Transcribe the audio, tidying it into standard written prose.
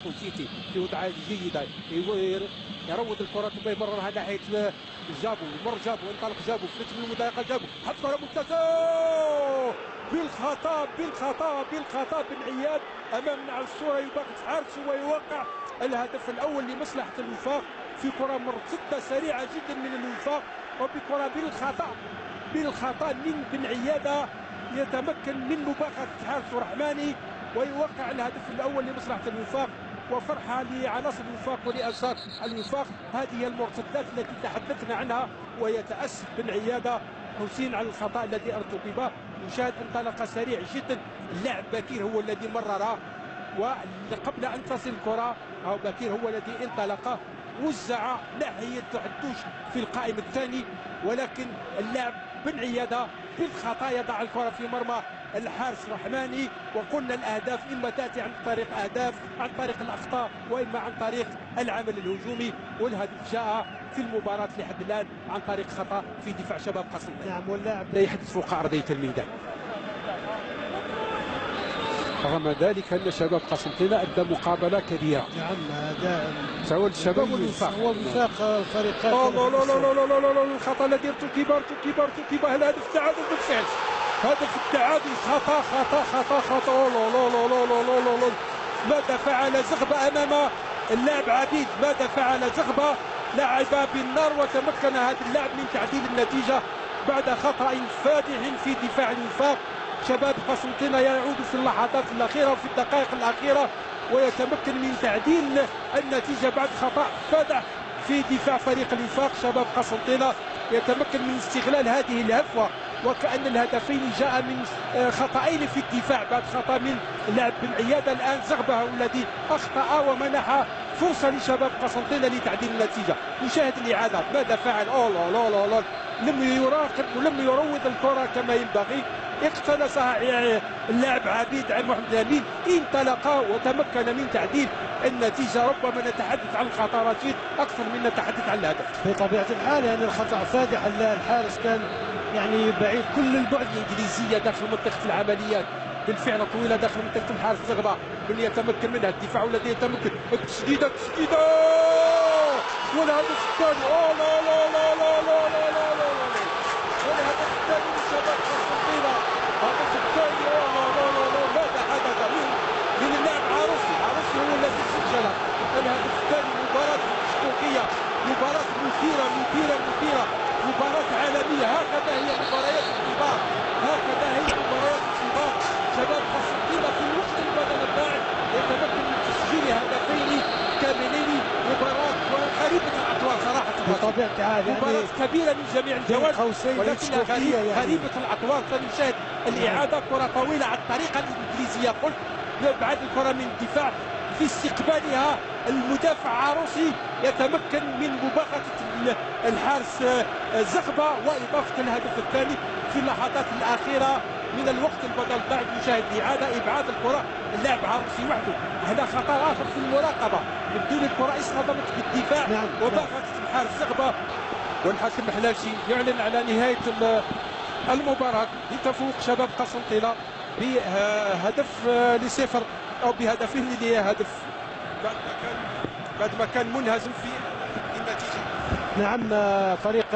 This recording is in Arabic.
سيتي في وضعيه جيده يروض الكره ثم يمررها ناحيه جابو، يمر جابو، ينطلق جابو في رتم المضايقه، جابو حط كره ممتازه بالخطا بن عياد امامنا على الصوره، يباغت حارس ويوقع الهدف الاول لمصلحه الوفاق في كره مرتده سريعه جدا من الوفاق، وبكره بالخطا من بن عياده يتمكن من مباغته الحارس الرحماني ويوقع الهدف الاول لمصلحه الوفاق. وفرحه لعناصر الوفاق ولانصار الوفاق. هذه المرتدات التي تحدثنا عنها، ويتاسف بن عياده حسين على الخطا الذي ارتكب. نشاهد انطلاقه سريع جدا، اللاعب بكير هو الذي مرر، وقبل ان تصل الكره او بكير هو الذي انطلق، وزع ناحيه عدوش في القائم الثاني، ولكن اللاعب بن عياده بالخطا يضع الكره في مرمى الحارس الرحماني. وقلنا الاهداف اما تاتي عن طريق اهداف، عن طريق الاخطاء، واما عن طريق العمل الهجومي، والهدف جاء في المباراه لحد الان عن طريق خطا في دفاع شباب قسنطينه. نعم، واللاعب لا يحدث فوق ارضيه الميدان. رغم ذلك ان شباب قسنطينه ادى مقابله كبيره. نعم، اداء سواء الشباب والوفاق. هو وفاق الفريقين. الخطا الذي ارتكب الهدف التعادل بالفعل، هدف التعادل. خطا ماذا فعل زغبه امام اللاعب عبيد؟ ماذا فعل زغبه؟ لعب بالنار، وتمكن هذا اللاعب من تعديل النتيجه بعد خطا فادح في دفاع الوفاق. شباب قسنطينه يعود في اللحظات الاخيره وفي الدقائق الاخيره ويتمكن من تعديل النتيجه بعد خطا فادح في دفاع فريق الوفاق. شباب قسنطينه يتمكن من استغلال هذه الهفوه، وكأن الهدفين جاء من خطأين في الدفاع بعد خطأ من اللاعب بن عياده. الآن زغبه الذي أخطأ ومنح فرصة لشباب قسنطينة لتعديل النتيجة. نشاهد الإعادة، ماذا فعل؟ لم يراقب ولم يروض الكرة كما ينبغي، اقتنصها اللاعب عبيد عن محمد الأمين، انطلق وتمكن من تعديل النتيجة. ربما نتحدث عن الخطأ رشيد أكثر من نتحدث عن الهدف. بطبيعة الحال يعني الخطأ فادح، الحارس كان يعني بعيد كل البعد. الإنجليزية داخل منطقة العمليات بالفعل طويلة داخل منطقة الحارس زغبة، من يتمكن منها الدفاع الذي يتمكن التسديدة والهدف الثاني. والهدف الثاني لشباب قسنطينة، الهدف الثاني. ماذا حدث من اللاعب عروسي هو الذي سجل الهدف الثاني. مباراة اشتراكية، مباراة مثيرة، مباراة عالمية. هكذا هي مباريات الكبار، شباب قسنطينة في الوقت البدل الباعث يتمكن من تسجيل هدفين كاملين. مباراة غريبة الأطوار صراحة، بطبيعة الحال مباراة كبيرة من جميع الجوانب، ولكنها غريبة الأطوار. فنشاهد الإعادة، كرة طويلة على الطريقة الإنجليزية، قلت بعد الكرة من الدفاع في استقبالها المدافع عروسي يتمكن من مباغتة الحارس زغبة وإضافة الهدف الثاني في اللحظات الأخيرة من الوقت البدل. بعد نشاهد الإعادة، إبعاد الكرة اللاعب عروسي وحده. هنا خطأ آخر في المراقبة، يبدو الكرة اصطدمت بالدفاع وباغتت الحارس زغبة. والحكم الحلاشي يعلن على نهاية المباراة لتفوق شباب قسنطينة بهدف لصفر، أو بهدفين لهدف، بعد ما كان منهزم في النتيجة. نعم، فريق